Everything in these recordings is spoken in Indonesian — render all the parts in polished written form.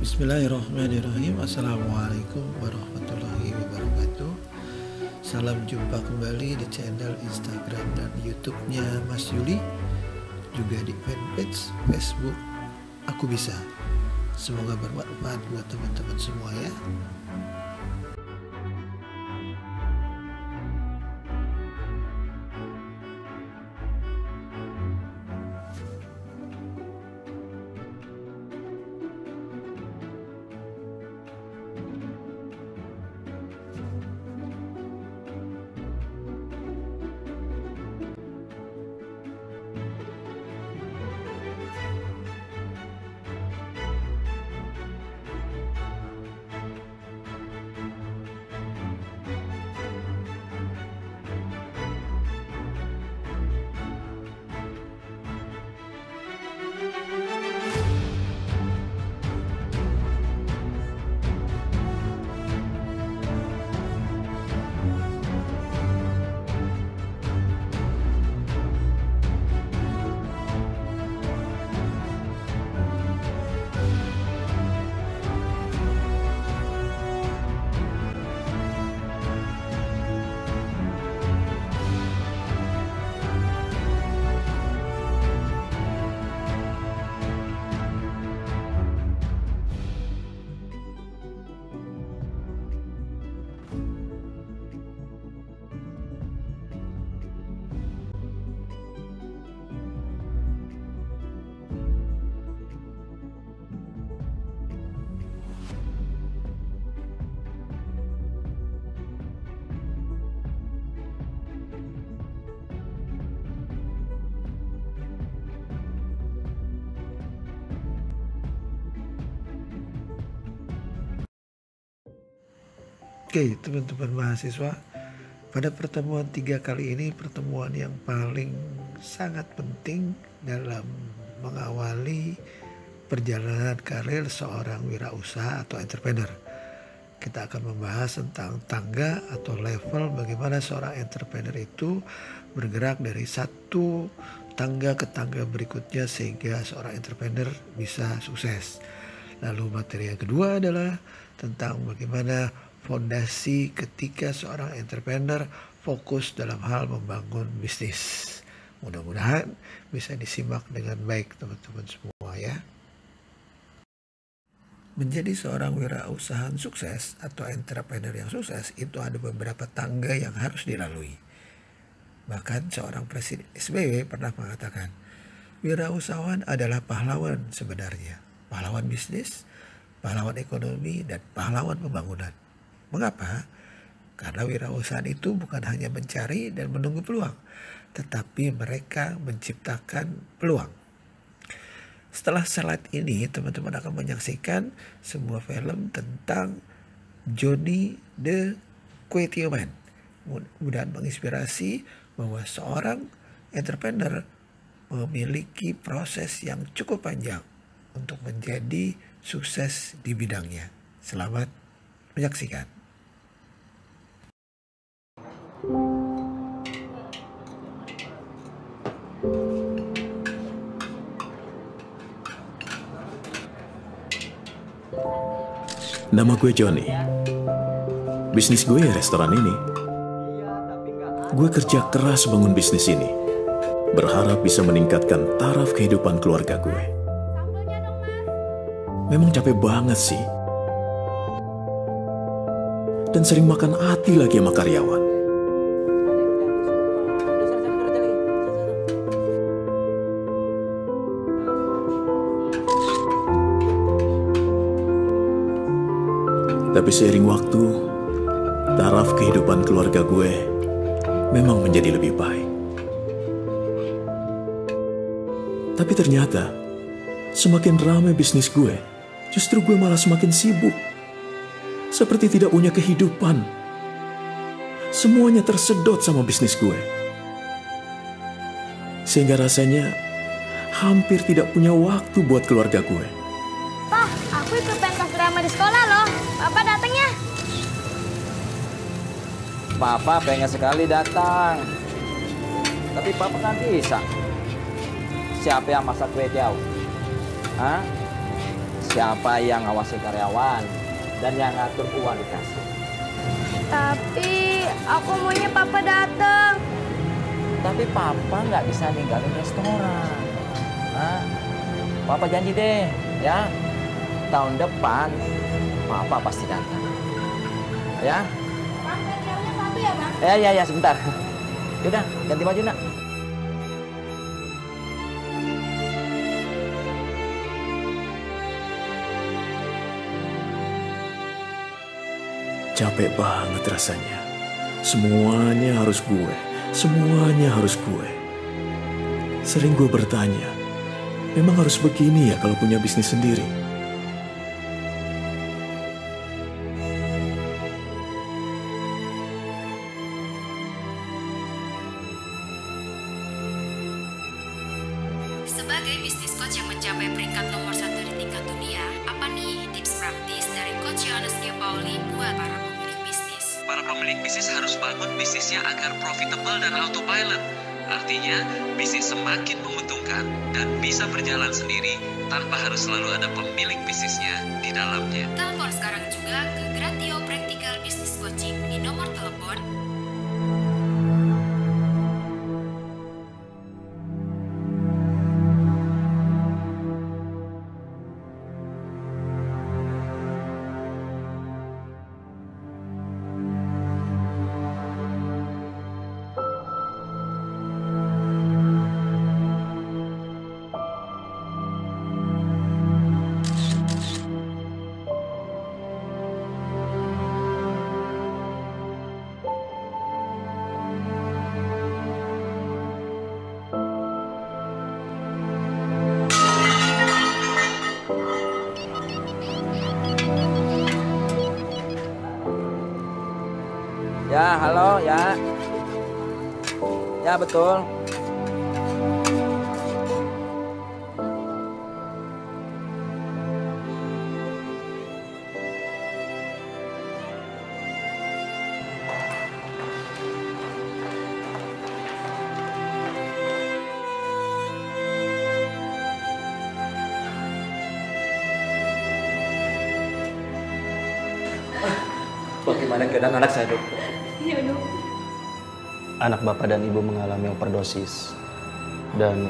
Bismillahirrahmanirrahim. Assalamualaikum warahmatullahi wabarakatuh. Salam jumpa kembali di channel Instagram dan YouTube-nya Mas Yuli, juga di fanpage Facebook Aku Bisa. Semoga bermanfaat buat teman-teman semua ya. Oke, teman-teman mahasiswa, pada pertemuan 3 kali ini pertemuan yang paling sangat penting dalam mengawali perjalanan karir seorang wirausaha atau entrepreneur. Kita akan membahas tentang tangga atau level bagaimana seorang entrepreneur itu bergerak dari satu tangga ke tangga berikutnya sehingga seorang entrepreneur bisa sukses. Lalu materi yang kedua adalah tentang bagaimana fondasi ketika seorang entrepreneur fokus dalam hal membangun bisnis. Mudah-mudahan bisa disimak dengan baik teman-teman semua ya. Menjadi seorang wirausaha sukses atau entrepreneur yang sukses itu ada beberapa tangga yang harus dilalui. Bahkan seorang Presiden SBY pernah mengatakan, wirausahawan adalah pahlawan sebenarnya. Pahlawan bisnis, pahlawan ekonomi, dan pahlawan pembangunan. Mengapa? Karena wirausahaan itu bukan hanya mencari dan menunggu peluang, tetapi mereka menciptakan peluang. Setelah slide ini, teman-teman akan menyaksikan sebuah film tentang Johnny the Quality Man. Mudah-mudahan menginspirasi bahwa seorang entrepreneur memiliki proses yang cukup panjang untuk menjadi sukses di bidangnya. Selamat menyaksikan. Nama gue Johnny. Bisnis gue ya restoran ini. Gue kerja keras bangun bisnis ini, berharap bisa meningkatkan taraf kehidupan keluarga gue. Memang capek banget sih. Dan sering makan hati lagi sama karyawan. Tapi seiring waktu, taraf kehidupan keluarga gue memang menjadi lebih baik. Tapi ternyata, semakin ramai bisnis gue, justru gue malah semakin sibuk. Seperti tidak punya kehidupan. Semuanya tersedot sama bisnis gue. Sehingga rasanya hampir tidak punya waktu buat keluarga gue. Pak, aku ikut pentas drama di sekolah loh. Bapak datang ya? Papa pengen sekali datang. Tapi Papa kan bisa. Siapa yang masak kue tiaw? Hah? siapa yang ngawasi karyawan dan yang ngatur uang di kasir. Tapi aku maunya papa datang. Tapi papa nggak bisa ninggalin restoran. Nah, papa janji deh, ya. Tahun depan, papa pasti datang. Ya? Bang, kerjanya satu ya, Bang? Ya, sebentar. Yaudah, ganti baju, nak. Capek banget rasanya. Semuanya harus gue. Semuanya harus gue. Sering gue bertanya, memang harus begini ya kalau punya bisnis sendiri? Sebagai bisnis coach yang mencapai peringkat nomor 1 di tingkat dunia, apa nih tips praktis dari Coach Yohanes Pauli buat para pemilik bisnis? Para pemilik bisnis harus bangun bisnisnya agar profitable dan autopilot. Artinya, bisnis semakin menguntungkan dan bisa berjalan sendiri tanpa harus selalu ada pemilik bisnisnya di dalamnya. Telepon sekarang juga ke Gratio Practical Business Coaching di nomor telepon Ya, halo, ya. Ya, betul. Bagaimana keadaan anak saya, Dok? Iya, Dok. Anak bapak dan ibu mengalami overdosis dan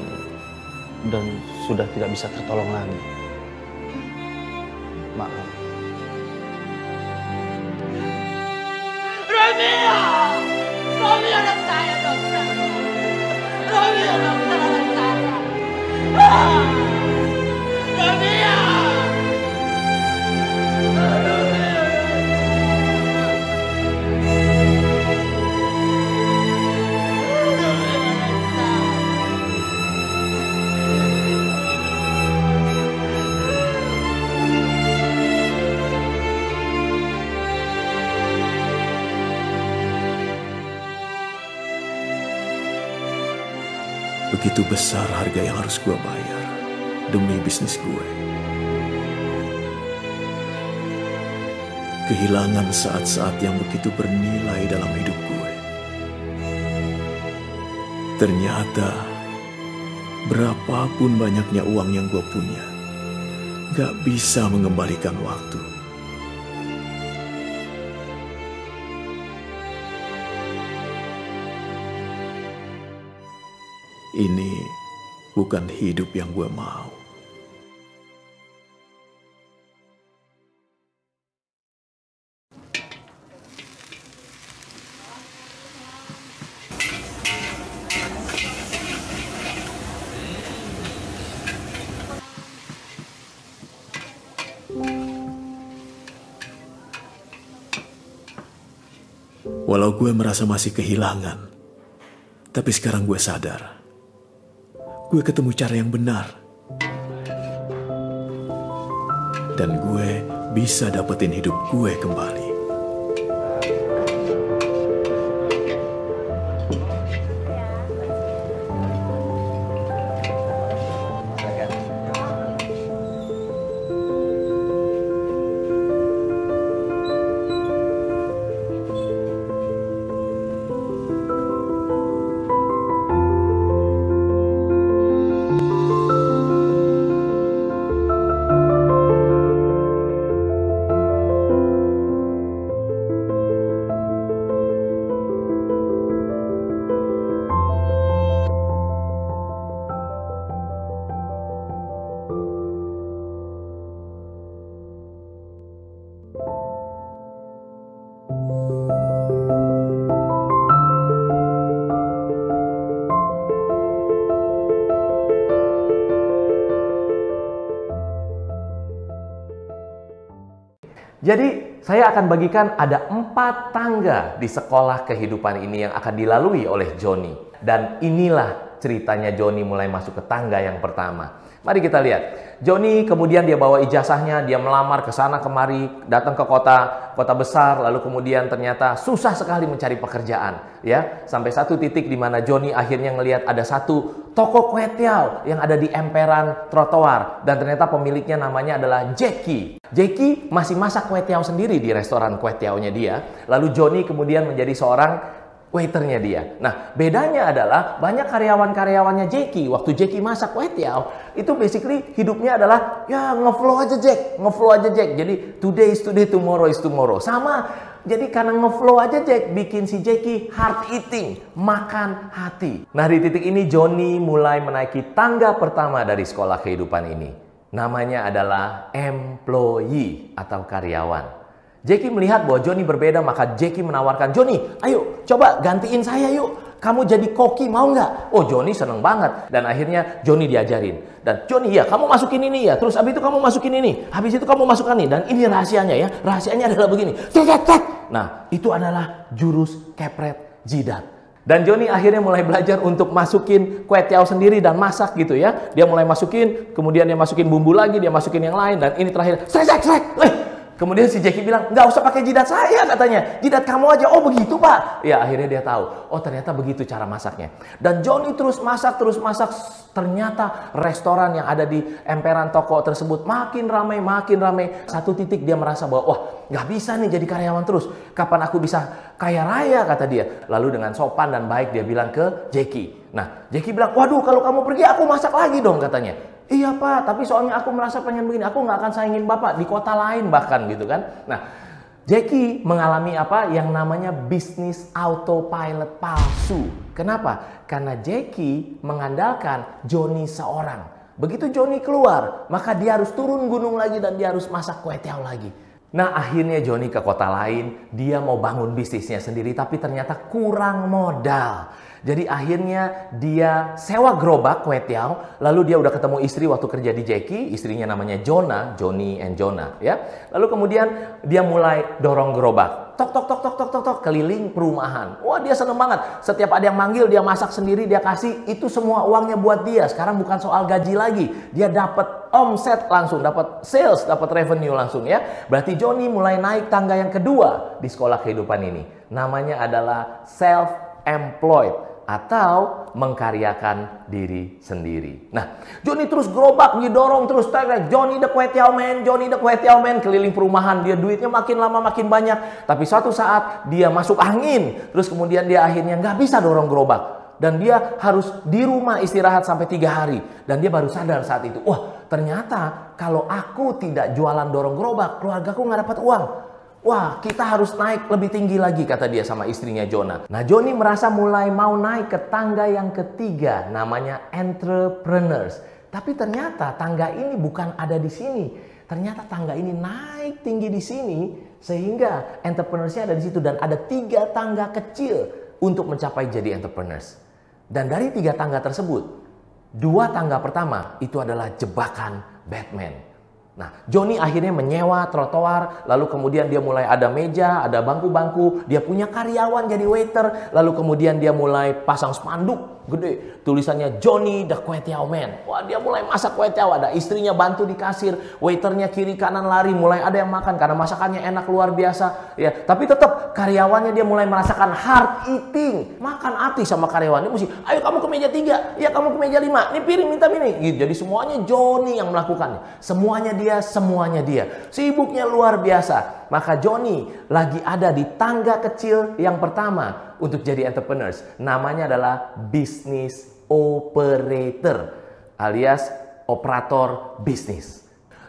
sudah tidak bisa tertolong lagi. Maaf. Romeo! Romeo anak saya, dokter. Romeo, dokter anak saya. Ah! Romeo! Begitu besar harga yang harus gue bayar demi bisnis gue. Kehilangan saat-saat yang begitu bernilai dalam hidup gue. Ternyata, berapapun banyaknya uang yang gue punya, gak bisa mengembalikan waktu. Ini bukan hidup yang gue mau. Walau gue merasa masih kehilangan, tapi sekarang gue sadar. Gue ketemu cara yang benar. Dan gue bisa dapetin hidup gue kembali. Jadi saya akan bagikan ada 4 tangga di sekolah kehidupan ini yang akan dilalui oleh Johnny. Dan inilah ceritanya Johnny mulai masuk ke tangga yang pertama. Mari kita lihat. Johnny kemudian dia bawa ijazahnya, dia melamar ke sana kemari, datang ke kota besar, lalu kemudian ternyata susah sekali mencari pekerjaan, ya. Sampai satu titik di mana Johnny akhirnya ngelihat ada satu toko kue tiaw yang ada di emperan trotoar dan ternyata pemiliknya namanya adalah Jackie. Jackie masih masak kue tiaw sendiri di restoran kue tiawnya dia. Lalu Johnny kemudian menjadi seorang waiternya dia. Nah, bedanya adalah banyak karyawan-karyawannya Jackie. Waktu Jackie masak kue tiaw, itu basically hidupnya adalah ya ngeflow aja Jack. Jadi today is today, tomorrow is tomorrow. Sama. Jadi karena ngeflow aja Jack, bikin si Jackie hard eating, makan hati. Nah, di titik ini Johnny mulai menaiki tangga pertama dari sekolah kehidupan ini. Namanya adalah employee atau karyawan. Jackie melihat bahwa Johnny berbeda, maka Jackie menawarkan, Johnny, ayo coba gantiin saya yuk. Kamu jadi koki mau nggak? Oh, Johnny seneng banget. Dan akhirnya Johnny diajarin. Dan Johnny, ya kamu masukin ini ya. Terus habis itu kamu masukin ini. Habis itu kamu masukkan ini. Dan ini rahasianya ya. Rahasianya adalah begini. Nah, itu adalah jurus kepret jidat. Dan Johnny akhirnya mulai belajar untuk masukin kue tiaw sendiri dan masak gitu ya. Dia mulai masukin, kemudian dia masukin bumbu lagi, dia masukin yang lain. Dan ini terakhir, kemudian si Jackie bilang, nggak usah pakai jidat saya katanya. Jidat kamu aja. Oh begitu Pak. Ya akhirnya dia tahu. Oh ternyata begitu cara masaknya. Dan Johnny terus masak. Ternyata restoran yang ada di emperan toko tersebut makin ramai. Satu titik dia merasa bahwa, wah nggak bisa nih jadi karyawan terus. Kapan aku bisa kaya raya kata dia. Lalu dengan sopan dan baik dia bilang ke Jackie. Nah Jackie bilang, waduh kalau kamu pergi aku masak lagi dong katanya. Iya Pak, tapi soalnya aku merasa pengen begini. Aku nggak akan saingin Bapak di kota lain bahkan gitu kan. Nah, Jackie mengalami apa yang namanya bisnis autopilot palsu. Kenapa? Karena Jackie mengandalkan Johnny seorang. Begitu Johnny keluar, maka dia harus turun gunung lagi dan dia harus masak kue tiaw lagi. Nah, akhirnya Johnny ke kota lain. Dia mau bangun bisnisnya sendiri, tapi ternyata kurang modal. Jadi akhirnya dia sewa gerobak kue tiaw, lalu dia udah ketemu istri waktu kerja di Jackie, istrinya namanya Jonah, Johnny and Jonah ya. Lalu kemudian dia mulai dorong gerobak. Tok keliling perumahan. Wah, dia seneng banget. Setiap ada yang manggil dia masak sendiri, dia kasih, itu semua uangnya buat dia. Sekarang bukan soal gaji lagi. Dia dapat omset langsung, dapat sales, dapat revenue langsung ya. Berarti Johnny mulai naik tangga yang kedua di sekolah kehidupan ini. Namanya adalah self-employed atau mengkaryakan diri sendiri. Nah, Johnny terus gerobak, didorong terus, Johnny the kue tiaw man, keliling perumahan, dia duitnya makin lama makin banyak. Tapi suatu saat dia masuk angin, terus kemudian dia akhirnya nggak bisa dorong gerobak. Dan dia harus di rumah istirahat sampai 3 hari. Dan dia baru sadar saat itu, wah ternyata kalau aku tidak jualan dorong gerobak, keluargaku nggak dapat uang. Wah, kita harus naik lebih tinggi lagi, kata dia sama istrinya Jonah. Nah, Johnny merasa mulai mau naik ke tangga yang ketiga, namanya entrepreneurs. Tapi ternyata tangga ini bukan ada di sini. Ternyata tangga ini naik tinggi di sini, sehingga entrepreneursnya ada di situ. Dan ada 3 tangga kecil untuk mencapai jadi entrepreneurs. Dan dari 3 tangga tersebut, 2 tangga pertama itu adalah jebakan Batman. Nah, Johnny akhirnya menyewa trotoar, lalu kemudian dia mulai ada meja, ada bangku-bangku, dia punya karyawan jadi waiter, lalu kemudian dia mulai pasang spanduk gede, tulisannya Johnny the kue tiaw man. Wah, dia mulai masak kue tiaw, ada istrinya bantu di kasir, waiternya kiri kanan lari, mulai ada yang makan karena masakannya enak luar biasa ya. Tapi tetap karyawannya dia mulai merasakan hard eating, makan hati sama karyawan. Dia mesti, ayo kamu ke meja 3, ya kamu ke meja 5, ini piring minta ini gitu. Jadi semuanya Johnny yang melakukannya, semuanya dia, sibuknya luar biasa. Maka Johnny lagi ada di tangga kecil yang pertama untuk jadi entrepreneurs. Namanya adalah business operator alias operator bisnis.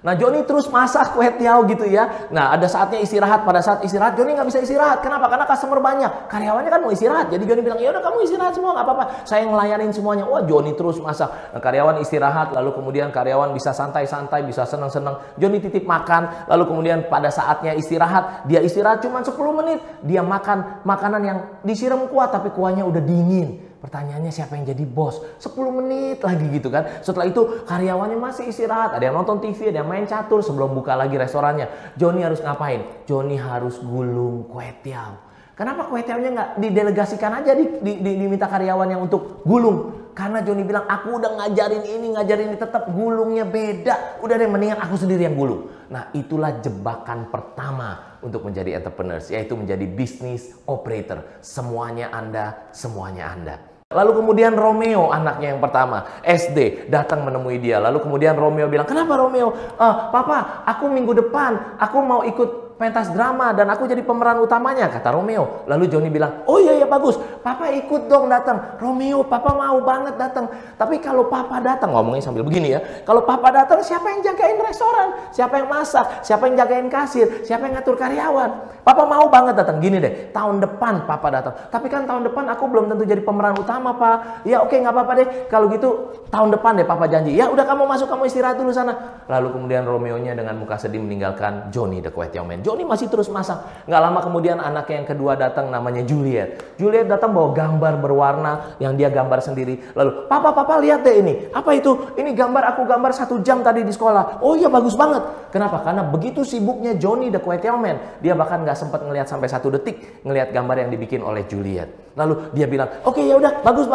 Nah, Johnny terus masak kue tiaw gitu ya. Nah, ada saatnya istirahat. Pada saat istirahat, Johnny nggak bisa istirahat. Kenapa? Karena customer banyak. Karyawannya kan mau istirahat. Jadi Johnny bilang, ya udah kamu istirahat semua, nggak apa-apa. Saya ngelayanin semuanya. Wah, Johnny terus masak. Nah, karyawan istirahat, lalu kemudian karyawan bisa santai-santai, bisa senang-senang. Johnny titip makan, lalu kemudian pada saatnya istirahat, dia istirahat cuma 10 menit. Dia makan makanan yang disiram kuah, tapi kuahnya udah dingin. Pertanyaannya siapa yang jadi bos? 10 menit lagi gitu kan. Setelah itu karyawannya masih istirahat. Ada yang nonton TV, ada yang main catur sebelum buka lagi restorannya. Johnny harus ngapain? Johnny harus gulung kue tiaw. Kenapa kue tiawnya nggak didelegasikan aja diminta karyawan yang untuk gulung? Karena Johnny bilang, aku udah ngajarin ini, tetap gulungnya beda. Udah deh, mendingan aku sendiri yang gulung. Nah, itulah jebakan pertama untuk menjadi entrepreneurs, yaitu menjadi business operator. Semuanya Anda, semuanya Anda. Lalu kemudian Romeo, anaknya yang pertama, SD, datang menemui dia. Lalu kemudian Romeo bilang, kenapa Romeo? Papa, aku minggu depan, aku mau ikut pentas drama dan aku jadi pemeran utamanya, kata Romeo. Lalu Johnny bilang, oh iya bagus, papa ikut dong datang. Romeo, papa mau banget datang. Tapi kalau papa datang, ngomongnya sambil begini ya, kalau papa datang siapa yang jagain restoran? Siapa yang masak? Siapa yang jagain kasir? Siapa yang ngatur karyawan? Papa mau banget datang. Gini deh, tahun depan papa datang. Tapi kan tahun depan aku belum tentu jadi pemeran utama, Pak. Ya oke, nggak apa-apa deh. Kalau gitu tahun depan deh papa janji. Ya udah, kamu masuk, kamu istirahat dulu sana. Lalu kemudian Romeo-nya dengan muka sedih meninggalkan Johnny the Kue Tiaw Man. Johnny masih terus masak. Nggak lama kemudian anaknya yang kedua datang, namanya Juliet. Juliet datang bawa gambar berwarna yang dia gambar sendiri. Lalu, papa lihat deh ini. Apa itu? Ini gambar, aku gambar 1 jam tadi di sekolah. Oh iya, bagus banget. Kenapa? Karena begitu sibuknya Johnny the Kue Tiaw Man, dia bahkan nggak sempat ngelihat sampai 1 detik ngelihat gambar yang dibikin oleh Juliet. Lalu dia bilang, oke ya udah, bagus.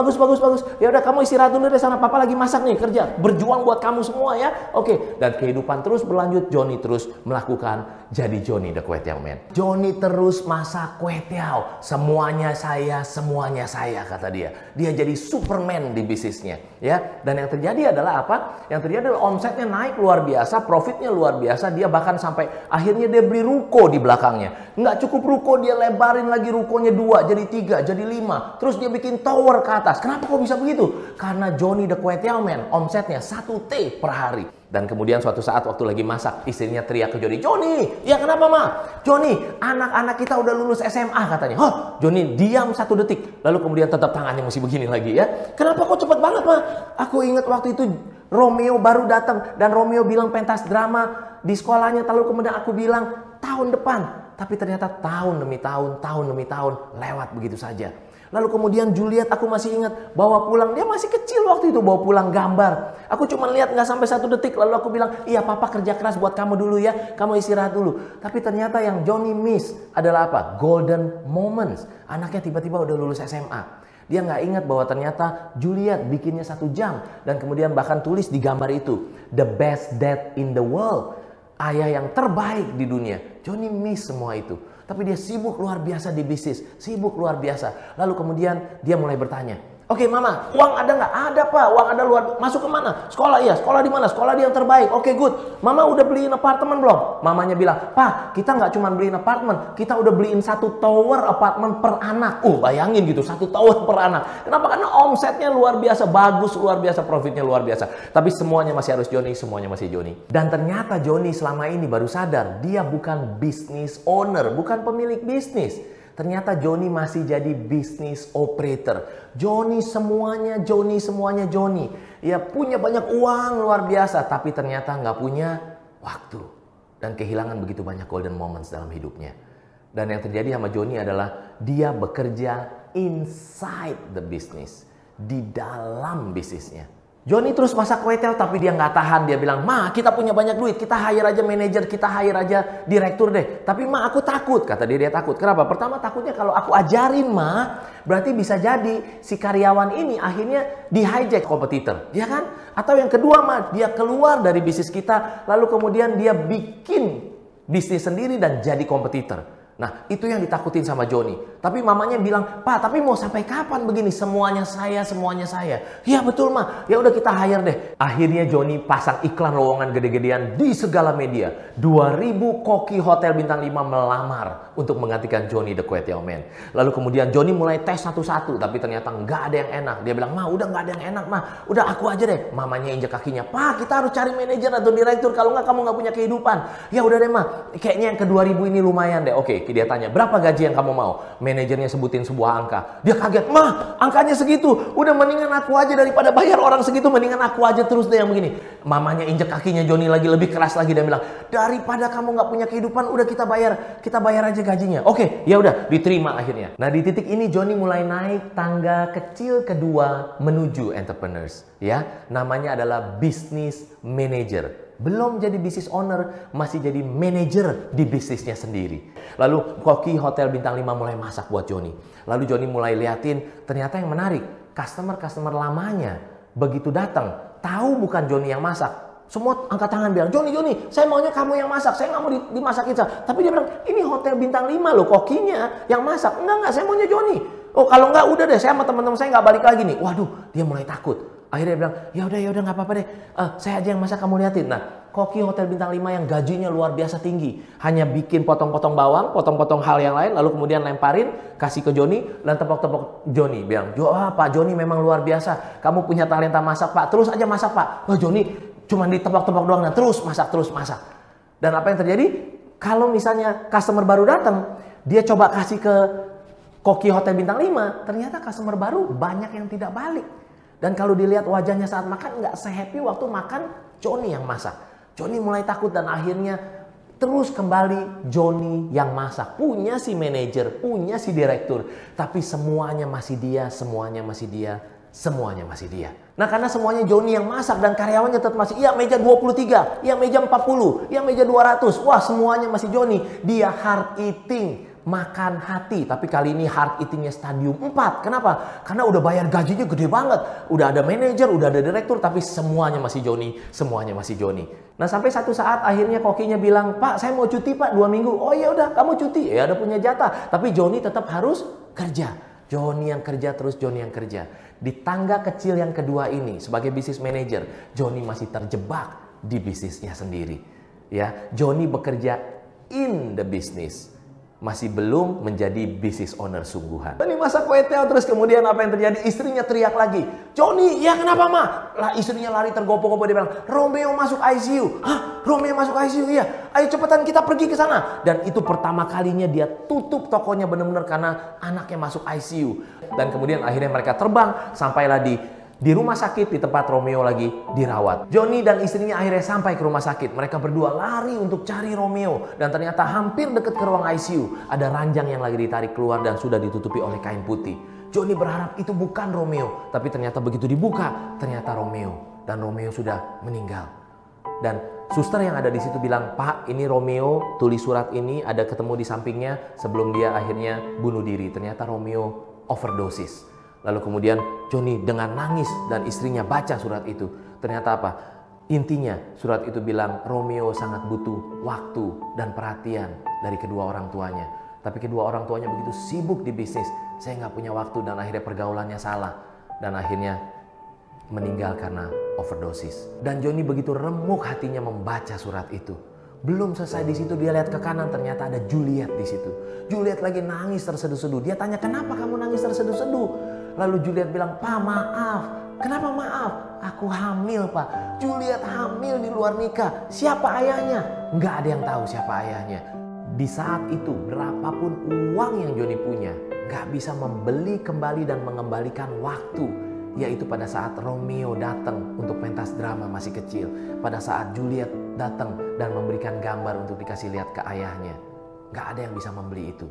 Ya udah, kamu istirahat dulu deh sana. Papa lagi masak nih, kerja, berjuang buat kamu semua ya. Oke. Dan kehidupan terus berlanjut. Johnny terus melakukan jadi Johnny the Kue Tiaw Man. Johnny terus masak kue tiaw. Semuanya saya, kata dia. Dia jadi Superman di bisnisnya, ya. Dan yang terjadi adalah apa? Yang terjadi adalah omsetnya naik luar biasa, profitnya luar biasa. Dia bahkan sampai akhirnya dia beli ruko di belakangnya. Nggak cukup ruko, dia lebarin lagi rukonya 2, jadi 3, jadi 5. Terus dia bikin tower ke atas. Kenapa kok bisa begitu? Karena Johnny the Kue Tiaw Man omsetnya 1 T per hari. Dan kemudian suatu saat waktu lagi masak, istrinya teriak ke Johnny, Johnny, ya kenapa ma? Johnny, anak-anak kita udah lulus SMA katanya. Hah? Johnny diam 1 detik. Lalu kemudian tetap tangannya masih begini lagi ya. Kenapa kok cepet banget ma? Aku ingat waktu itu Romeo baru datang dan Romeo bilang pentas drama di sekolahnya. Lalu kemudian aku bilang tahun depan. Tapi ternyata tahun demi tahun lewat begitu saja. Lalu kemudian Juliet, aku masih ingat, bawa pulang, dia masih kecil waktu itu, bawa pulang gambar. Aku cuma lihat nggak sampai 1 detik, lalu aku bilang, iya papa kerja keras buat kamu dulu ya, kamu istirahat dulu. Tapi ternyata yang Johnny miss adalah apa? Golden moments. Anaknya tiba-tiba udah lulus SMA. Dia nggak ingat bahwa ternyata Juliet bikinnya 1 jam. Dan kemudian bahkan tulis di gambar itu, the best dad in the world. Ayah yang terbaik di dunia. Johnny miss semua itu. Tapi dia sibuk luar biasa di bisnis. Sibuk luar biasa. Lalu kemudian dia mulai bertanya. Oke mama, uang ada nggak? Ada pak, uang ada luar. Masuk ke mana? Sekolah iya, sekolah di mana? Sekolah di yang terbaik. Oke good. Mama udah beliin apartemen belum? Mamanya bilang, pak kita nggak cuma beliin apartemen. Kita udah beliin 1 tower apartemen per anak. Bayangin gitu, 1 tower per anak. Kenapa? Karena omsetnya luar biasa, bagus, luar biasa, profitnya luar biasa. Tapi semuanya masih harus Johnny, semuanya masih Johnny. Dan ternyata Johnny selama ini baru sadar, dia bukan business owner, bukan pemilik bisnis. Ternyata Johnny masih jadi business operator. Johnny semuanya Johnny. Ya punya banyak uang luar biasa, tapi ternyata nggak punya waktu. Dan kehilangan begitu banyak golden moments dalam hidupnya. Dan yang terjadi sama Johnny adalah dia bekerja inside the business. Di dalam bisnisnya. Johnny terus masak kue tiaw tapi dia nggak tahan. Dia bilang, ma kita punya banyak duit, kita hire aja manajer, kita hire aja direktur deh. Tapi ma aku takut, kata dia takut. Kenapa? Pertama takutnya kalau aku ajarin ma, berarti bisa jadi si karyawan ini akhirnya di hijack kompetitor, ya kan? Atau yang kedua ma, dia keluar dari bisnis kita, lalu kemudian dia bikin bisnis sendiri dan jadi kompetitor. Nah, itu yang ditakutin sama Johnny. Tapi mamanya bilang, Pak, tapi mau sampai kapan begini? Semuanya saya. Ya betul, Ma. Ya udah kita hire deh. Akhirnya Johnny pasang iklan lowongan gede-gedean di segala media. 2.000 koki hotel bintang 5 melamar untuk menggantikan Johnny the Kue Tiaw Man. Lalu kemudian Johnny mulai tes satu-satu, tapi ternyata nggak ada yang enak. Dia bilang, Ma, udah nggak ada yang enak, Ma. Udah aku aja deh. Mamanya injek kakinya, Pak, kita harus cari manajer atau direktur. Kalau nggak kamu nggak punya kehidupan. Ya udah deh, Ma. Kayaknya yang ke 2.000 ini lumayan deh. Oke. dia tanya, berapa gaji yang kamu mau? Manajernya sebutin sebuah angka. Dia kaget, mah angkanya segitu. Udah mendingan aku aja daripada bayar orang segitu, mendingan aku aja terus deh yang begini. Mamanya injek kakinya Joni lagi, lebih keras lagi. Dia bilang, daripada kamu nggak punya kehidupan, udah kita bayar aja gajinya. Oke, ya udah diterima akhirnya. Nah di titik ini Joni mulai naik tangga kecil kedua menuju entrepreneurs. Ya, namanya adalah business manager. Belum jadi business owner, masih jadi manajer di bisnisnya sendiri. Lalu koki hotel bintang 5 mulai masak buat Joni. Lalu Joni mulai liatin, ternyata yang menarik, customer lamanya begitu datang, tahu bukan Joni yang masak. Semua angkat tangan bilang, Joni, saya maunya kamu yang masak, saya nggak mau dimasakin. Tapi dia bilang, ini hotel bintang 5 loh, kokinya yang masak. Enggak, saya maunya Joni. Oh kalau enggak udah deh, saya sama teman-teman saya nggak balik lagi nih. Waduh, dia mulai takut. Akhirnya dia bilang, ya udah nggak apa-apa deh, saya aja yang masak, kamu liatin. Nah, koki hotel bintang 5 yang gajinya luar biasa tinggi, hanya bikin potong-potong bawang, potong-potong hal yang lain, lalu kemudian lemparin, kasih ke Joni, dan tepok-tepok Joni. Bilang, Pak Joni memang luar biasa, kamu punya talenta masak Pak, terus aja masak Pak. Wah Joni cuma ditepok-tepok doang, dan terus masak. Dan apa yang terjadi? Kalau misalnya customer baru datang, dia coba kasih ke koki hotel bintang 5, ternyata customer baru banyak yang tidak balik. Dan kalau dilihat wajahnya saat makan, nggak se-happy waktu makan Joni yang masak. Joni mulai takut dan akhirnya terus kembali Joni yang masak. Punya si manajer, punya si direktur. Tapi semuanya masih dia. Nah karena semuanya Joni yang masak dan karyawannya tetap masih, iya meja 23, iya meja 40, iya meja 200. Wah semuanya masih Joni. Dia hard eating. Makan hati, tapi kali ini hard eatingnya stadium 4. Kenapa? Karena udah bayar gajinya gede banget. Udah ada manajer, udah ada direktur, tapi semuanya masih Joni. Nah sampai satu saat akhirnya kokinya bilang, Pak saya mau cuti Pak 2 minggu. Oh ya udah kamu cuti, ya udah punya jatah. Tapi Joni tetap harus kerja. Joni yang kerja. Di tangga kecil yang kedua ini sebagai business manager, Joni masih terjebak di bisnisnya sendiri. Ya, Joni bekerja in the business. Masih belum menjadi business owner sungguhan. Ini masak kue teo, terus kemudian apa yang terjadi? Istrinya teriak lagi. Joni, ya kenapa Ma? Lah istrinya lari tergopoh-gopoh, dia bilang, Romeo masuk ICU. Hah? Romeo masuk ICU? Iya. Ayo cepetan kita pergi ke sana. Dan itu pertama kalinya dia tutup tokonya benar-benar karena anaknya masuk ICU. Dan kemudian akhirnya mereka terbang sampailah di rumah sakit di tempat Romeo lagi dirawat. Joni dan istrinya akhirnya sampai ke rumah sakit. Mereka berdua lari untuk cari Romeo. Dan ternyata hampir dekat ke ruang ICU. Ada ranjang yang lagi ditarik keluar dan sudah ditutupi oleh kain putih. Joni berharap itu bukan Romeo. Tapi ternyata begitu dibuka, ternyata Romeo. Dan Romeo sudah meninggal. Dan suster yang ada di situ bilang, Pak ini Romeo, tulis surat ini, ada ketemu di sampingnya sebelum dia akhirnya bunuh diri. Ternyata Romeo overdosis. Lalu kemudian Joni dengan nangis dan istrinya baca surat itu. Ternyata apa? Intinya surat itu bilang Romeo sangat butuh waktu dan perhatian dari kedua orang tuanya. Tapi kedua orang tuanya begitu sibuk di bisnis. Saya nggak punya waktu dan akhirnya pergaulannya salah. Dan akhirnya meninggal karena overdosis. Dan Joni begitu remuk hatinya membaca surat itu. Belum selesai di situ, dia lihat ke kanan, ternyata ada Juliet di situ. Juliet lagi nangis terseduh-seduh. Dia tanya, kenapa kamu nangis terseduh-seduh? Lalu Juliet bilang, Pak maaf. Kenapa maaf? Aku hamil Pak. Juliet hamil di luar nikah. Siapa ayahnya? Nggak ada yang tahu siapa ayahnya. Di saat itu berapapun uang yang Joni punya, nggak bisa membeli kembali dan mengembalikan waktu. Yaitu pada saat Romeo datang untuk pentas drama masih kecil. Pada saat Juliet datang dan memberikan gambar untuk dikasih lihat ke ayahnya. Nggak ada yang bisa membeli itu.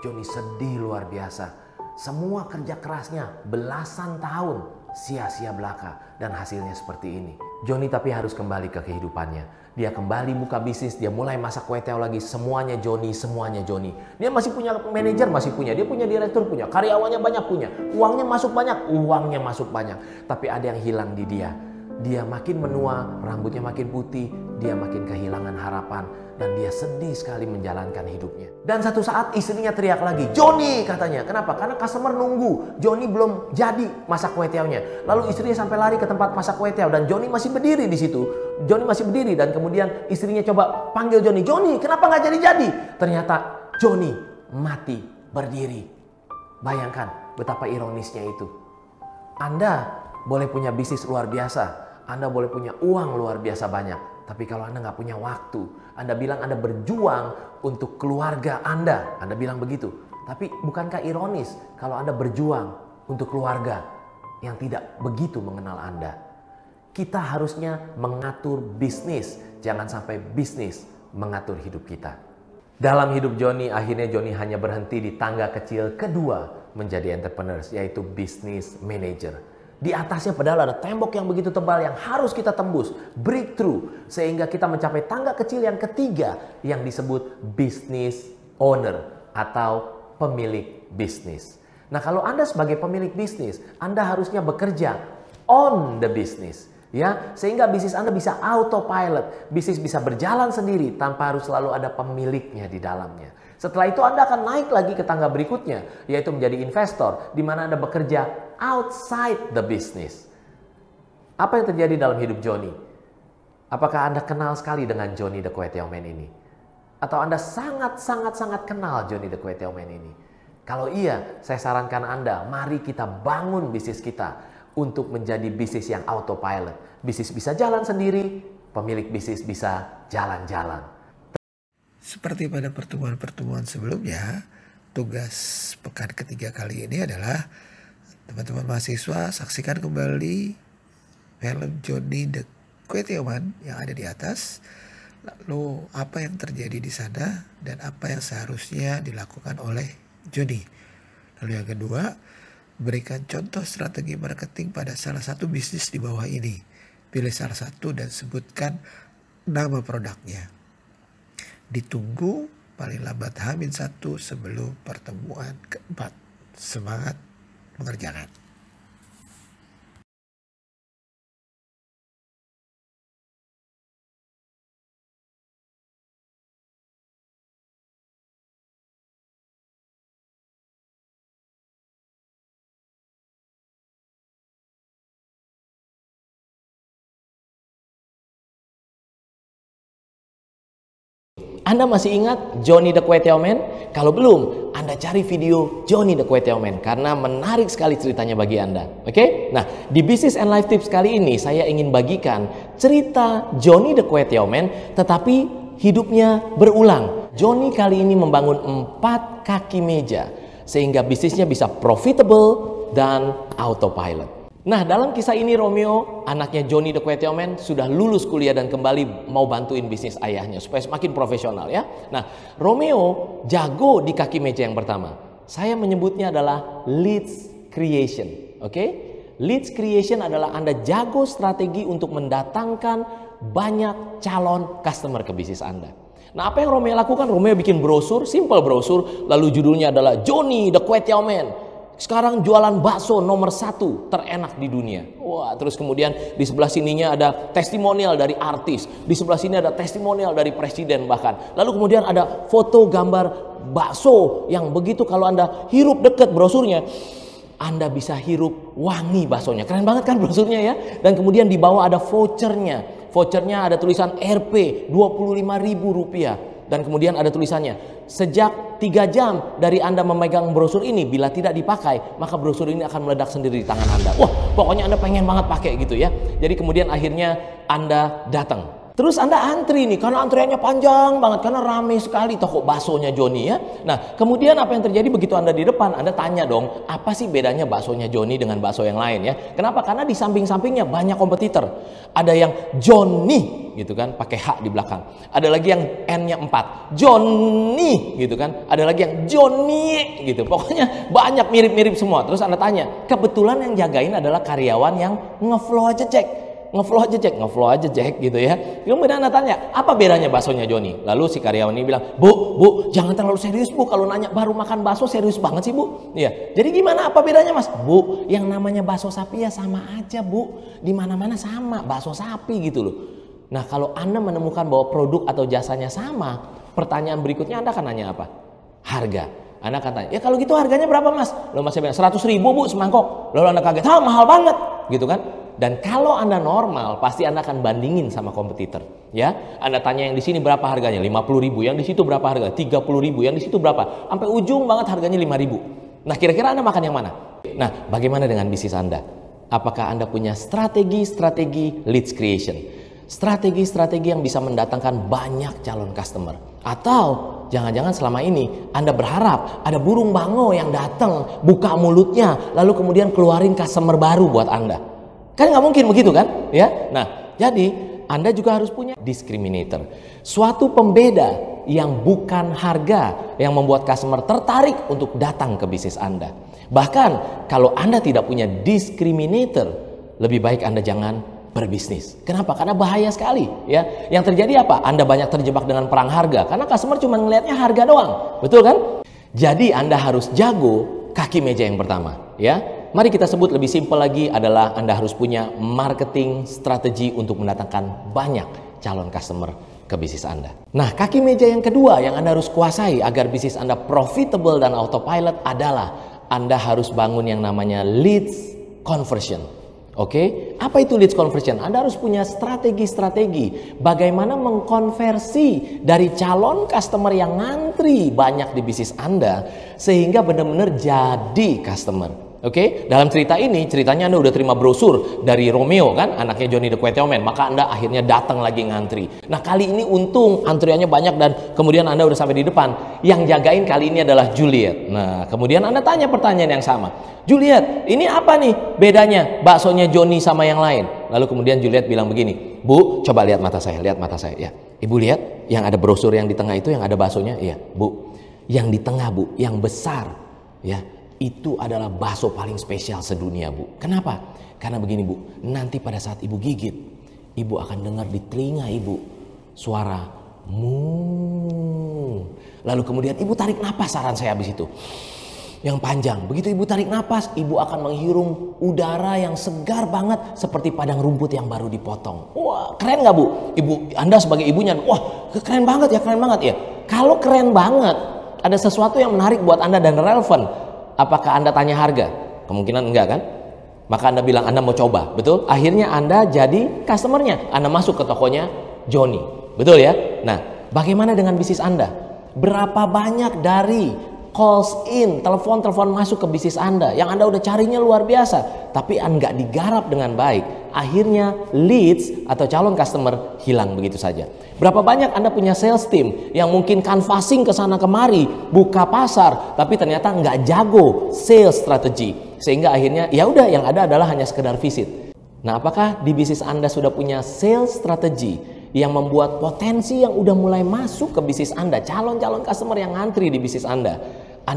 Joni sedih luar biasa. Semua kerja kerasnya belasan tahun sia-sia belaka dan hasilnya seperti ini. Joni tapi harus kembali ke kehidupannya. Dia kembali buka bisnis, dia mulai masak kue teo lagi. Semuanya Joni, semuanya Joni. Dia masih punya manajer, masih punya. Dia punya direktur, punya. Karyawannya banyak, punya. Uangnya masuk banyak, Tapi ada yang hilang di dia. Dia makin menua, rambutnya makin putih, dia makin kehilangan harapan. Dan dia sedih sekali menjalankan hidupnya. Dan satu saat istrinya teriak lagi, Joni katanya. Kenapa? Karena customer nunggu. Joni belum jadi masak kue teonya. Lalu istrinya sampai lari ke tempat masak kue teo. Dan Joni masih berdiri di situ. Joni masih berdiri dan kemudian istrinya coba panggil Joni. Joni, kenapa nggak jadi-jadi? Ternyata Joni mati berdiri. Bayangkan betapa ironisnya itu. Anda boleh punya bisnis luar biasa. Anda boleh punya uang luar biasa banyak, tapi kalau Anda nggak punya waktu, Anda bilang Anda berjuang untuk keluarga Anda bilang begitu. Tapi bukankah ironis kalau Anda berjuang untuk keluarga yang tidak begitu mengenal Anda? Kita harusnya mengatur bisnis, jangan sampai bisnis mengatur hidup kita. Dalam hidup Johnny, akhirnya Johnny hanya berhenti di tangga kecil kedua menjadi entrepreneur, yaitu business manager. Di atasnya padahal ada tembok yang begitu tebal yang harus kita tembus, breakthrough, sehingga kita mencapai tangga kecil yang ketiga yang disebut business owner atau pemilik bisnis. Nah, kalau Anda sebagai pemilik bisnis, Anda harusnya bekerja on the business, ya, sehingga bisnis Anda bisa autopilot, bisnis bisa berjalan sendiri tanpa harus selalu ada pemiliknya di dalamnya. Setelah itu Anda akan naik lagi ke tangga berikutnya, yaitu menjadi investor, di mana Anda bekerja outside the business. Apa yang terjadi dalam hidup Johnny? Apakah Anda kenal sekali dengan Johnny the Kway Teow Man ini? Atau Anda sangat kenal Johnny the Kway Teow Man ini? Kalau iya, saya sarankan Anda, mari kita bangun bisnis kita untuk menjadi bisnis yang autopilot. Bisnis bisa jalan sendiri, pemilik bisnis bisa jalan-jalan. Seperti pada pertemuan-pertemuan sebelumnya, tugas pekan ketiga kali ini adalah teman-teman mahasiswa saksikan kembali film Johnny the Kway Teow Man yang ada di atas. Lalu apa yang terjadi di sana dan apa yang seharusnya dilakukan oleh Johnny. Lalu yang kedua, berikan contoh strategi marketing pada salah satu bisnis di bawah ini. Pilih salah satu dan sebutkan nama produknya. Ditunggu paling lambat H-1 sebelum pertemuan keempat. Semangat mengerjakan. Anda masih ingat Johnny the Kway Teow Man? Kalau belum, Anda cari video Johnny the Kway Teow Man karena menarik sekali ceritanya bagi Anda. Oke? Nah, di Business and Life Tips kali ini saya ingin bagikan cerita Johnny the Kway Teow Man tetapi hidupnya berulang. Johnny kali ini membangun 4 kaki meja sehingga bisnisnya bisa profitable dan autopilot. Nah, dalam kisah ini Romeo, anaknya Johnny the Kway Teow Man, sudah lulus kuliah dan kembali mau bantuin bisnis ayahnya supaya semakin profesional ya. Nah, Romeo jago di kaki meja yang pertama. Saya menyebutnya adalah leads creation. Oke? Leads creation adalah Anda jago strategi untuk mendatangkan banyak calon customer ke bisnis Anda. Nah, apa yang Romeo lakukan? Romeo bikin brosur, simple brosur, lalu judulnya adalah Johnny the Kway Teow Man. Sekarang jualan bakso nomor 1 terenak di dunia. Wah, terus kemudian di sebelah sininya ada testimonial dari artis. Di sebelah sini ada testimonial dari presiden bahkan. Lalu kemudian ada foto gambar bakso yang begitu kalau Anda hirup dekat brosurnya, Anda bisa hirup wangi baksonya. Keren banget kan brosurnya ya. Dan kemudian di bawah ada vouchernya. Vouchernya ada tulisan Rp 25.000. Dan kemudian ada tulisannya, sejak 3 jam dari Anda memegang brosur ini, bila tidak dipakai, maka brosur ini akan meledak sendiri di tangan Anda. Wah, pokoknya Anda pengen banget pakai gitu ya. Jadi kemudian akhirnya Anda datang. Terus Anda antri nih, karena antriannya panjang banget, karena ramai sekali toko baksonya Johnny ya. Nah, kemudian apa yang terjadi begitu Anda di depan, Anda tanya dong, apa sih bedanya baksonya Johnny dengan bakso yang lain ya? Kenapa? Karena di samping-sampingnya banyak kompetitor. Ada yang Johnny gitu kan, pakai H di belakang. Ada lagi yang N-nya 4, Johnny gitu kan. Ada lagi yang Johnny gitu. Pokoknya banyak mirip-mirip semua. Terus Anda tanya, kebetulan yang jagain adalah karyawan yang ngeflow aja cek. Ngeflow aja Jack gitu ya. Kemudian Anda tanya, apa bedanya baksonya Johnny? Lalu si karyawan ini bilang, Bu, jangan terlalu serius Bu. Kalau nanya baru makan bakso serius banget sih Bu. Ya, jadi gimana? Apa bedanya Mas? Bu, yang namanya bakso sapi ya sama aja Bu. Di mana-mana sama, bakso sapi gitu loh. Nah, kalau Anda menemukan bahwa produk atau jasanya sama, pertanyaan berikutnya Anda akan nanya apa? Harga. Anda akan tanya, ya kalau gitu harganya berapa Mas? Lalu Mas bilang 100.000 Bu semangkok. Lalu Anda kaget, mahal banget gitu kan? Dan kalau Anda normal, pasti Anda akan bandingin sama kompetitor. Ya, Anda tanya yang di sini berapa harganya? 50.000. Yang di situ berapa harga? 30.000. Yang di situ berapa? Sampai ujung banget harganya 5.000. Nah, kira-kira Anda makan yang mana? Nah, bagaimana dengan bisnis Anda? Apakah Anda punya strategi-strategi leads creation? Strategi-strategi yang bisa mendatangkan banyak calon customer. Atau jangan-jangan selama ini Anda berharap ada burung bango yang datang, buka mulutnya, lalu kemudian keluarin customer baru buat Anda. Kan nggak mungkin begitu kan? Ya. Nah, jadi Anda juga harus punya discriminator. Suatu pembeda yang bukan harga yang membuat customer tertarik untuk datang ke bisnis Anda. Bahkan kalau Anda tidak punya discriminator, lebih baik Anda jangan berbisnis. Kenapa? Karena bahaya sekali ya. Yang terjadi apa? Anda banyak terjebak dengan perang harga karena customer cuma ngelihatnya harga doang. Betul kan? Jadi Anda harus jago kaki meja yang pertama ya. Mari kita sebut lebih simpel lagi adalah Anda harus punya marketing strategi untuk mendatangkan banyak calon customer ke bisnis Anda. Nah, kaki meja yang kedua yang Anda harus kuasai agar bisnis Anda profitable dan autopilot adalah Anda harus bangun yang namanya leads conversion. Oke, apa itu leads conversion? Anda harus punya strategi-strategi bagaimana mengkonversi dari calon customer yang ngantri banyak di bisnis Anda sehingga benar-benar jadi customer. Oke, dalam cerita ini, ceritanya Anda udah terima brosur dari Romeo kan, anaknya Johnny the Quatermain, maka Anda akhirnya datang lagi ngantri. Nah, kali ini untung antriannya banyak dan kemudian Anda udah sampai di depan. Yang jagain kali ini adalah Juliet. Nah, kemudian Anda tanya pertanyaan yang sama. Juliet, ini apa nih bedanya baksonya Johnny sama yang lain? Lalu kemudian Juliet bilang begini, Bu, coba lihat mata saya, ya. Ibu lihat, yang ada brosur yang di tengah itu yang ada baksonya? Iya, Bu. Yang di tengah, Bu, yang besar, ya. Itu adalah bakso paling spesial sedunia, Bu. Kenapa? Karena begini, Bu. Nanti pada saat Ibu gigit, Ibu akan dengar di telinga Ibu suara mu. Lalu kemudian Ibu tarik napas, saran saya habis itu. Yang panjang. Begitu Ibu tarik napas, Ibu akan menghirup udara yang segar banget seperti padang rumput yang baru dipotong. Wah, keren nggak, Bu? Ibu, Anda sebagai ibunya, wah, keren banget ya, ya. Kalau keren banget, ada sesuatu yang menarik buat Anda dan relevan. Apakah Anda tanya harga? Kemungkinan enggak kan? Maka Anda bilang Anda mau coba, betul? Akhirnya Anda jadi customernya. Anda masuk ke tokonya Johnny, betul ya? Nah, bagaimana dengan bisnis Anda? Berapa banyak dari calls in, telepon masuk ke bisnis Anda yang Anda udah carinya luar biasa, tapi nggak digarap dengan baik. Akhirnya leads atau calon customer hilang begitu saja. Berapa banyak Anda punya sales team yang mungkin canvassing ke sana kemari, buka pasar, tapi ternyata nggak jago sales strategi, sehingga akhirnya ya udah yang ada adalah hanya sekedar visit. Nah, apakah di bisnis Anda sudah punya sales strategi yang membuat potensi yang udah mulai masuk ke bisnis Anda, calon-calon customer yang ngantri di bisnis Anda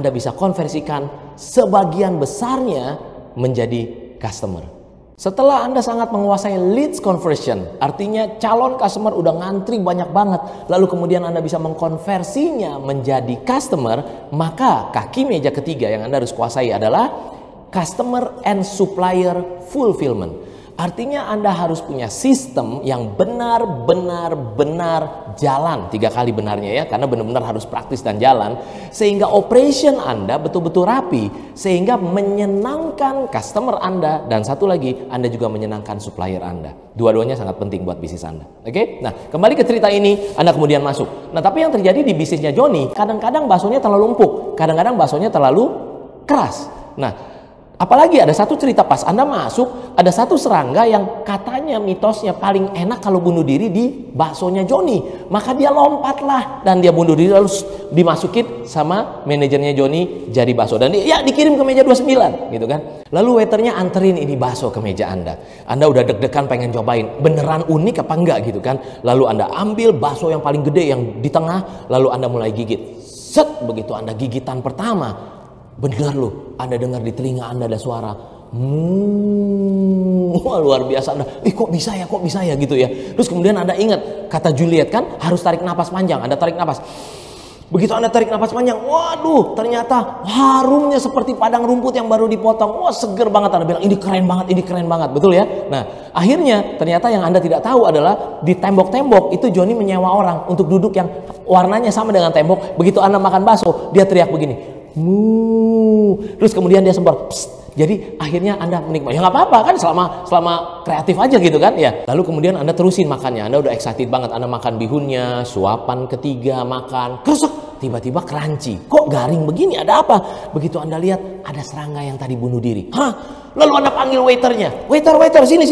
bisa konversikan sebagian besarnya menjadi customer. Setelah Anda sangat menguasai leads conversion, artinya calon customer udah ngantri banyak banget, lalu kemudian Anda bisa mengkonversinya menjadi customer, maka kaki meja ketiga yang Anda harus kuasai adalah customer and supplier fulfillment. Artinya Anda harus punya sistem yang benar-benar jalan, 3 kali benarnya ya, karena benar-benar harus praktis dan jalan, sehingga operation Anda betul-betul rapi, sehingga menyenangkan customer Anda, dan satu lagi Anda juga menyenangkan supplier Anda. Dua-duanya sangat penting buat bisnis Anda. Oke? Nah, kembali ke cerita ini, Anda kemudian masuk. Nah, tapi yang terjadi di bisnisnya Johnny, kadang-kadang baksonya terlalu empuk, kadang-kadang baksonya terlalu keras. Nah, apalagi ada satu cerita pas Anda masuk, ada satu serangga yang katanya mitosnya paling enak kalau bunuh diri di baksonya Johnny. Maka dia lompatlah dan dia bunuh diri, lalu dimasukin sama manajernya Johnny jadi bakso. Dan dia dikirim ke meja 29 gitu kan. Lalu waiternya anterin ini bakso ke meja Anda. Anda udah deg-degan pengen cobain, beneran unik apa enggak gitu kan. Lalu Anda ambil bakso yang paling gede yang di tengah, lalu Anda mulai gigit. Set, begitu Anda gigitan pertama, benar loh, Anda dengar di telinga Anda ada suara wah, luar biasa Anda. Kok bisa ya gitu ya. Terus kemudian Anda ingat kata Juliet kan, harus tarik napas panjang. Anda tarik napas. Begitu Anda tarik napas panjang, waduh, ternyata harumnya seperti padang rumput yang baru dipotong. Wah, seger banget. Anda bilang ini keren banget, betul ya. Nah, akhirnya ternyata yang Anda tidak tahu adalah di tembok-tembok itu Johnny menyewa orang untuk duduk yang warnanya sama dengan tembok. Begitu Anda makan bakso, dia teriak begini, mu, terus kemudian dia sembor. Jadi akhirnya Anda menikmati. Ya nggak apa-apa kan, selama kreatif aja gitu kan ya. Lalu kemudian Anda terusin makannya. Anda udah excited banget. Anda makan bihunnya, suapan ketiga makan, kresek. tiba-tiba crunchy. Kok garing begini? Ada apa? Begitu Anda lihat, ada serangga yang tadi bunuh diri. Hah? Lalu Anda panggil waiternya. Waiter, sini.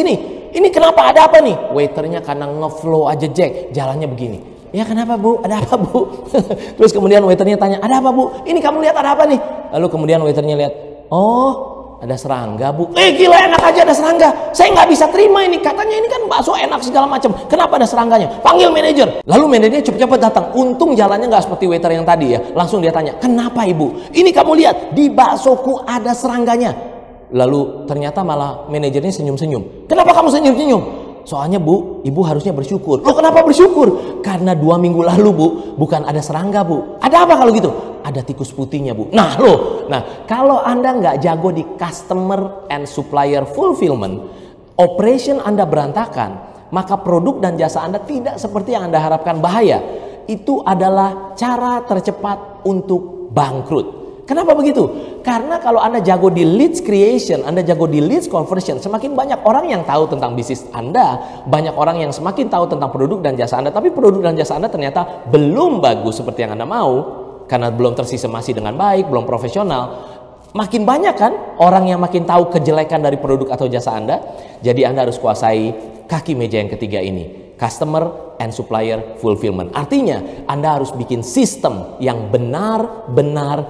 Ini kenapa? Ada apa nih? Waiternya karena ngeflow aja Jack, jalannya begini. Ya kenapa Bu? Ada apa Bu? Terus kemudian waiternya tanya, ada apa Bu? Ini kamu lihat ada apa nih? Lalu kemudian waiternya lihat, oh ada serangga Bu. Gila, enak aja ada serangga. Saya nggak bisa terima ini. Katanya ini kan bakso enak segala macam. Kenapa ada serangganya? Panggil manajer. Lalu manajernya cepet-cepet datang. Untung jalannya nggak seperti waiter yang tadi ya. Langsung dia tanya, kenapa Ibu? Ini kamu lihat di baksoku ada serangganya. Lalu ternyata malah manajernya senyum-senyum. Kenapa kamu senyum-senyum? Soalnya Bu, Ibu harusnya bersyukur. Loh kenapa bersyukur? Karena 2 minggu lalu Bu, bukan ada serangga Bu. Ada apa kalau gitu? Ada tikus putihnya Bu. Nah kalau Anda nggak jago di customer and supplier fulfillment, operation Anda berantakan, maka produk dan jasa Anda tidak seperti yang Anda harapkan. Bahaya. Itu adalah cara tercepat untuk bangkrut. Kenapa begitu? Karena kalau Anda jago di leads creation, Anda jago di leads conversion, semakin banyak orang yang tahu tentang bisnis Anda, banyak orang yang semakin tahu tentang produk dan jasa Anda, tapi produk dan jasa Anda ternyata belum bagus seperti yang Anda mau, karena belum tersistemasi dengan baik, belum profesional. Makin banyak kan orang yang makin tahu kejelekan dari produk atau jasa Anda. Jadi Anda harus kuasai kaki meja yang ketiga ini, customer and supplier fulfillment. Artinya Anda harus bikin sistem yang benar-benar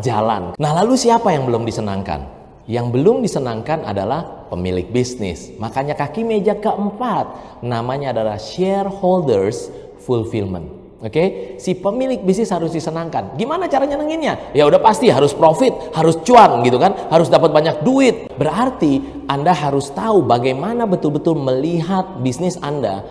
jalan. Nah lalu siapa yang belum disenangkan? Yang belum disenangkan adalah pemilik bisnis. Makanya kaki meja keempat namanya adalah shareholders fulfillment. Oke, si pemilik bisnis harus disenangkan. Gimana caranya nenginnya? Ya udah pasti harus profit, harus cuan gitu kan, harus dapat banyak duit. Berarti Anda harus tahu bagaimana betul-betul melihat bisnis Anda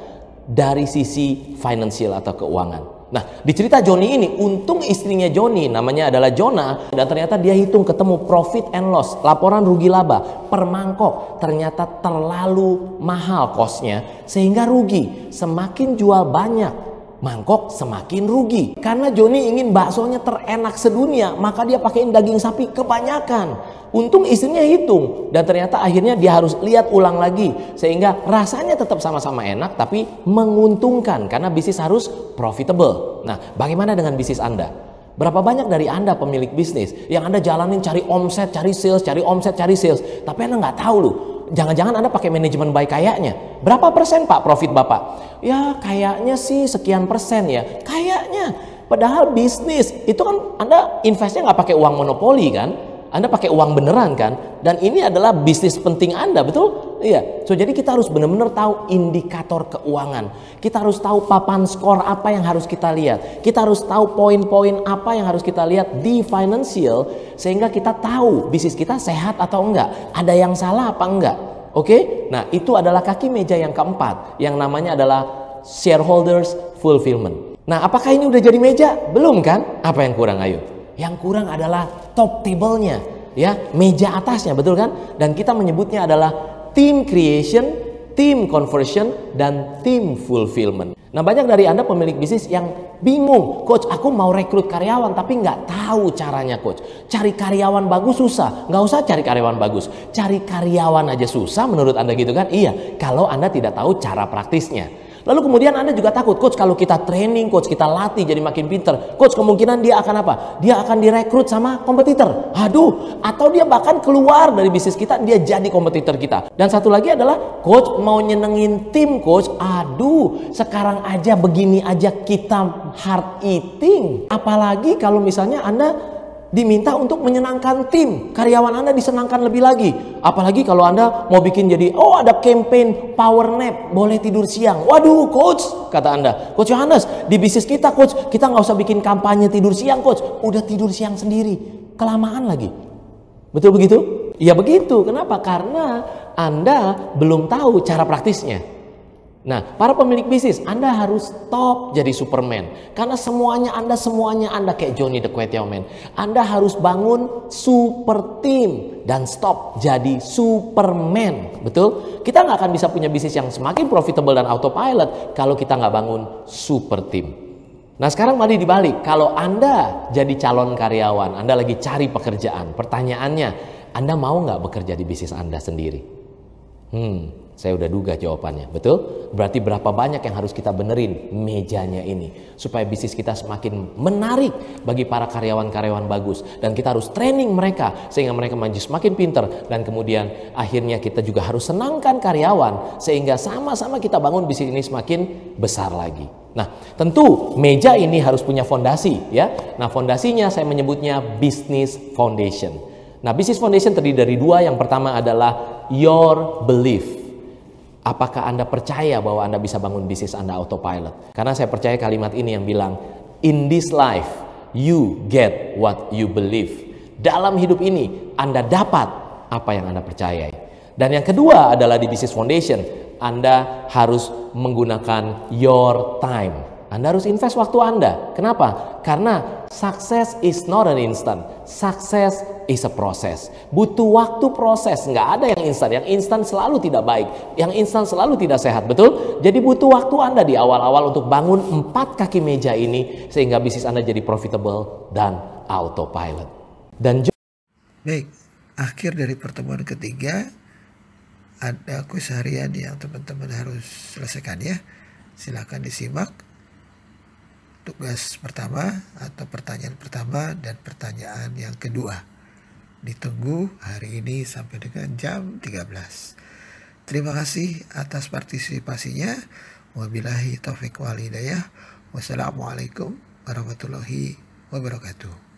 dari sisi finansial atau keuangan. Nah, di cerita Joni ini, untung istrinya Joni namanya adalah Jonah, dan ternyata dia hitung ketemu profit and loss, laporan rugi laba per mangkok. Ternyata terlalu mahal kosnya sehingga rugi. Semakin jual banyak mangkok semakin rugi. Karena Joni ingin baksonya terenak sedunia, maka dia pakaiin daging sapi kebanyakan. Untung istrinya hitung, dan ternyata akhirnya dia harus lihat ulang lagi sehingga rasanya tetap sama-sama enak tapi menguntungkan karena bisnis harus profitable. Nah, bagaimana dengan bisnis Anda? Berapa banyak dari Anda pemilik bisnis yang Anda jalanin cari omset, cari sales, cari omset, cari sales, tapi Anda nggak tahu loh. Jangan-jangan Anda pakai manajemen baik kayaknya. Berapa persen Pak profit Bapak? Ya kayaknya sih sekian persen ya. Kayaknya. Padahal bisnis itu kan Anda investnya nggak pakai uang monopoli kan? Anda pakai uang beneran kan? Dan ini adalah bisnis penting Anda, betul? Iya. So jadi kita harus benar-benar tahu indikator keuangan. Kita harus tahu papan skor apa yang harus kita lihat. Kita harus tahu poin-poin apa yang harus kita lihat di financial sehingga kita tahu bisnis kita sehat atau enggak. Ada yang salah apa enggak? Oke? Nah, itu adalah kaki meja yang keempat yang namanya adalah shareholders fulfillment. Nah, apakah ini udah jadi meja? Belum kan? Apa yang kurang? Ayo. Yang kurang adalah top table-nya, ya, meja atasnya, betul kan? Dan kita menyebutnya adalah team creation, team conversion, dan team fulfillment. Nah, banyak dari Anda pemilik bisnis yang bingung, Coach, aku mau rekrut karyawan tapi nggak tahu caranya, Coach. Cari karyawan bagus susah. Nggak usah cari karyawan bagus, cari karyawan aja susah menurut Anda gitu kan? Iya, kalau Anda tidak tahu cara praktisnya. Lalu kemudian Anda juga takut, Coach, kalau kita training, Coach, kita latih jadi makin pinter, Coach, kemungkinan dia akan apa? Dia akan direkrut sama kompetitor. Aduh, atau dia bahkan keluar dari bisnis kita, dia jadi kompetitor kita. Dan satu lagi adalah, Coach, mau nyenengin tim, Coach. Aduh, sekarang aja begini aja kita hard eating. Apalagi kalau misalnya Anda diminta untuk menyenangkan tim, karyawan Anda disenangkan lebih lagi. Apalagi kalau Anda mau bikin jadi, oh ada campaign power nap, boleh tidur siang. Waduh, Coach, kata Anda, Coach Yohanes, di bisnis kita, Coach, kita nggak usah bikin kampanye tidur siang, Coach. Udah tidur siang sendiri, kelamaan lagi. Betul begitu? Ya begitu. Kenapa? Karena Anda belum tahu cara praktisnya. Nah, para pemilik bisnis, Anda harus stop jadi Superman. Karena semuanya Anda kayak Johnny the Kwetiau Man. Anda harus bangun super team dan stop jadi Superman. Betul? Kita nggak akan bisa punya bisnis yang semakin profitable dan autopilot kalau kita nggak bangun super team. Nah, sekarang mari dibalik. Kalau Anda jadi calon karyawan, Anda lagi cari pekerjaan. Pertanyaannya, Anda mau nggak bekerja di bisnis Anda sendiri? Saya udah duga jawabannya, betul? Berarti berapa banyak yang harus kita benerin mejanya ini supaya bisnis kita semakin menarik bagi para karyawan-karyawan bagus, dan kita harus training mereka sehingga mereka semakin pinter, dan kemudian akhirnya kita juga harus senangkan karyawan sehingga sama-sama kita bangun bisnis ini semakin besar lagi. Nah, tentu meja ini harus punya fondasi ya. Nah, fondasinya saya menyebutnya business foundation. Nah, business foundation terdiri dari dua. Yang pertama adalah your belief. Apakah Anda percaya bahwa Anda bisa bangun bisnis Anda autopilot? Karena saya percaya kalimat ini yang bilang, in this life, you get what you believe. Dalam hidup ini, Anda dapat apa yang Anda percayai. Dan yang kedua adalah di business foundation, Anda harus menggunakan your time. Anda harus invest waktu Anda. Kenapa? Karena success is not an instant. Success is a process. Butuh waktu proses. Nggak ada yang instan. Yang instan selalu tidak baik. Yang instan selalu tidak sehat. Betul? Jadi butuh waktu Anda di awal-awal untuk bangun 4 kaki meja ini sehingga bisnis Anda jadi profitable dan autopilot. Dan baik, akhir dari pertemuan ketiga ada kuis harian yang teman-teman harus selesaikan ya. Silakan disimak. Tugas pertama atau pertanyaan pertama dan pertanyaan yang kedua. Ditunggu hari ini sampai dengan jam 13. Terima kasih atas partisipasinya. Wabillahi taufiq wal hidayah. Wassalamualaikum warahmatullahi wabarakatuh.